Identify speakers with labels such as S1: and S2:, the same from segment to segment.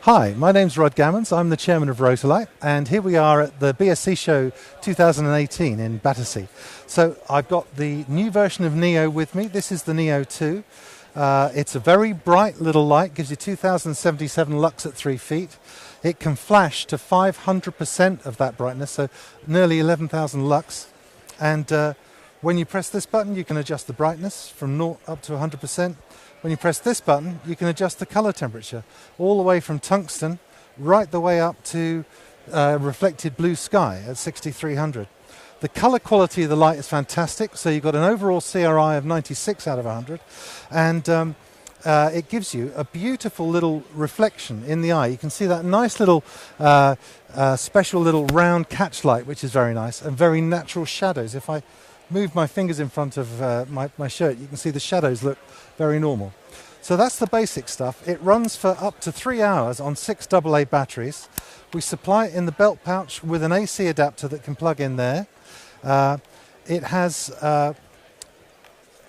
S1: Hi, my name's Rod Dammons. I'm the chairman of ROTOLIGHT, and here we are at the BSC show 2018 in Battersea. So I've got the new version of Neo with me. This is the Neo 2. It's a very bright little light, gives you 2077 lux at 3 feet. It can flash to 500% of that brightness, so nearly 11,000 lux. And when you press this button, you can adjust the brightness from 0 up to 100%. When you press this button, you can adjust the color temperature, all the way from tungsten right the way up to reflected blue sky at 6300. The color quality of the light is fantastic, so you've got an overall CRI of 96 out of 100, and it gives you a beautiful little reflection in the eye. You can see that nice little special little round catch light, which is very nice, and very natural shadows. If I move my fingers in front of my shirt, you can see the shadows look very normal. So that's the basic stuff. It runs for up to 3 hours on 6 AA batteries. We supply it in the belt pouch with an AC adapter that can plug in there. It has,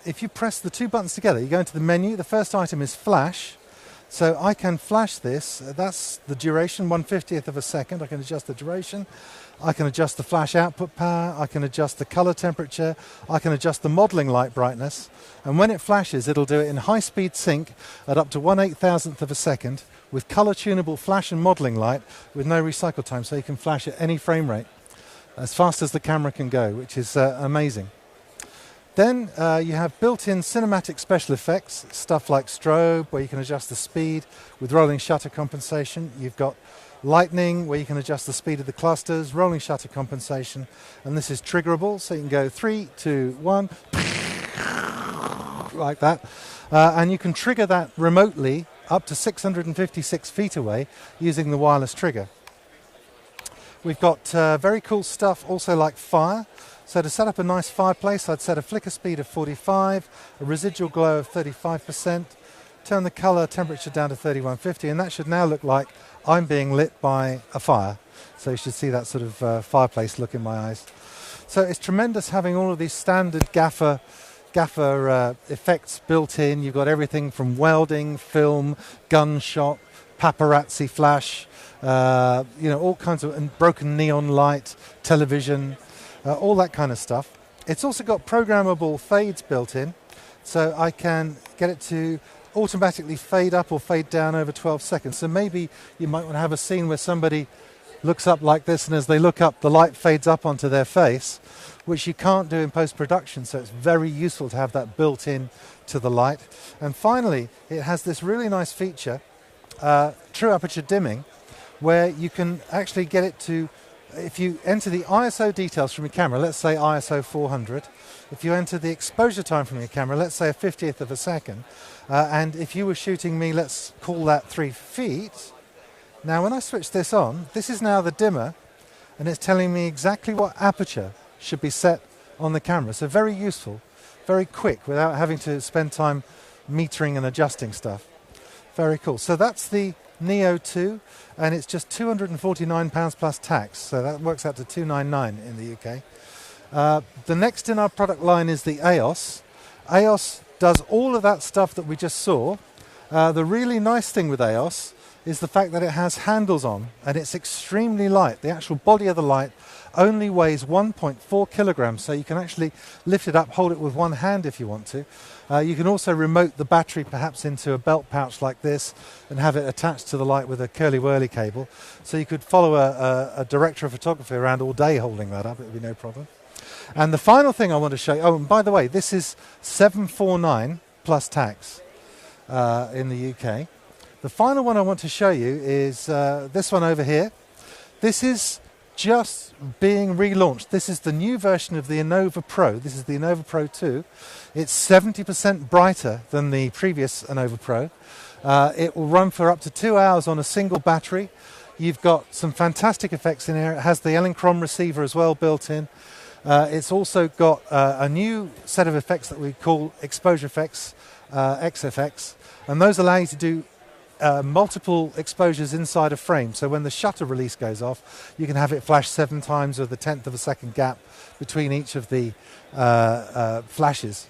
S1: if you press the two buttons together, you go into the menu. The first item is flash. So I can flash this. That's the duration, 1/50th of a second. I can adjust the duration. I can adjust the flash output power. I can adjust the color temperature. I can adjust the modeling light brightness. And when it flashes, it'll do it in high-speed sync at up to 1/8000th of a second with color-tunable flash and modeling light with no recycle time, so you can flash at any frame rate as fast as the camera can go, which is amazing. Then you have built-in cinematic special effects, stuff like strobe, where you can adjust the speed with rolling shutter compensation. You've got lightning, where you can adjust the speed of the clusters, rolling shutter compensation, and this is triggerable, so you can go 3, 2, 1, like that, and you can trigger that remotely up to 656 feet away using the wireless trigger. We've got very cool stuff also like fire. So to set up a nice fireplace, I'd set a flicker speed of 45, a residual glow of 35%, turn the color temperature down to 3150, and that should now look like I'm being lit by a fire. So you should see that sort of fireplace look in my eyes. So it's tremendous having all of these standard gaffer effects built in. You've got everything from welding, film, gunshot, paparazzi flash, all kinds of, and broken neon light, television, all that kind of stuff. It's also got programmable fades built in, so I can get it to automatically fade up or fade down over 12 seconds. So maybe you might want to have a scene where somebody looks up like this, and as they look up, the light fades up onto their face, which you can't do in post-production, so it's very useful to have that built in to the light. And finally, it has this really nice feature, true aperture dimming, where you can actually get it to, if you enter the ISO details from your camera, let's say ISO 400, if you enter the exposure time from your camera, let's say a 50th of a second, and if you were shooting me, let's call that 3 feet. Now when I switch this on, this is now the dimmer, and it's telling me exactly what aperture should be set on the camera. So very useful, very quick, without having to spend time metering and adjusting stuff. Very cool. So that's the Neo 2, and it's just £249 plus tax, so that works out to $299 in the UK. The next in our product line is the EOS. EOS does all of that stuff that we just saw. The really nice thing with EOS is the fact that it has handles on, and it's extremely light. The actual body of the light only weighs 1.4 kilograms, so you can actually lift it up, hold it with one hand if you want to. You can also remote the battery perhaps into a belt pouch like this and have it attached to the light with a curly-whirly cable. So you could follow a director of photography around all day holding that up, it would be no problem. And the final thing I want to show you, oh, and by the way, this is $749 plus tax in the UK. The final one I want to show you is this one over here. This is just being relaunched. This is the new version of the Innova Pro. This is the Innova Pro 2. It's 70% brighter than the previous Innova Pro. It will run for up to 2 hours on a single battery. You've got some fantastic effects in here. It has the Elinchrom receiver as well built in. It's also got a new set of effects that we call exposure effects, XFX, and those allow you to do multiple exposures inside a frame. So when the shutter release goes off, you can have it flash 7 times with a 1/10 of a second gap between each of the flashes.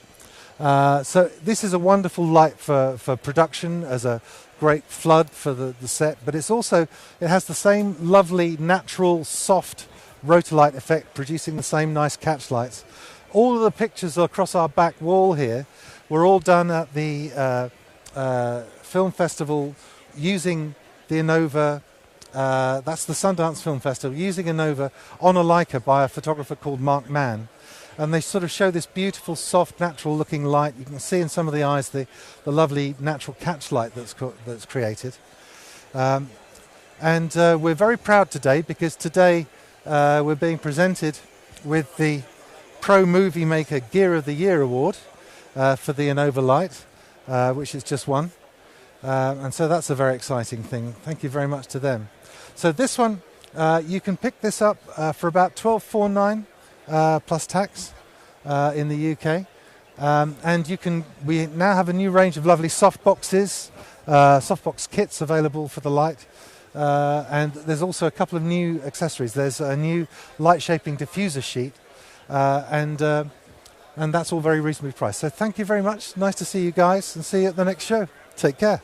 S1: So this is a wonderful light for production as a great flood for the set, but it has the same lovely, natural, soft ROTOLIGHT effect, producing the same nice catch lights. All of the pictures across our back wall here were all done at the film festival using the Innova. That's the Sundance Film Festival, using Innova on a Leica by a photographer called Mark Mann. And they sort of show this beautiful, soft, natural-looking light. You can see in some of the eyes the lovely natural catch light that's created. And we're very proud today because today we're being presented with the Pro Movie Maker Gear of the Year Award for the Innova Light, which is just won. And so that's a very exciting thing. Thank you very much to them. So this one, you can pick this up for about $12.49 plus tax in the UK. And we now have a new range of lovely softboxes, softbox kits available for the light. And there's also a couple of new accessories. There's a new light shaping diffuser sheet, and that's all very reasonably priced. So thank you very much. Nice to see you guys, and see you at the next show. Take care.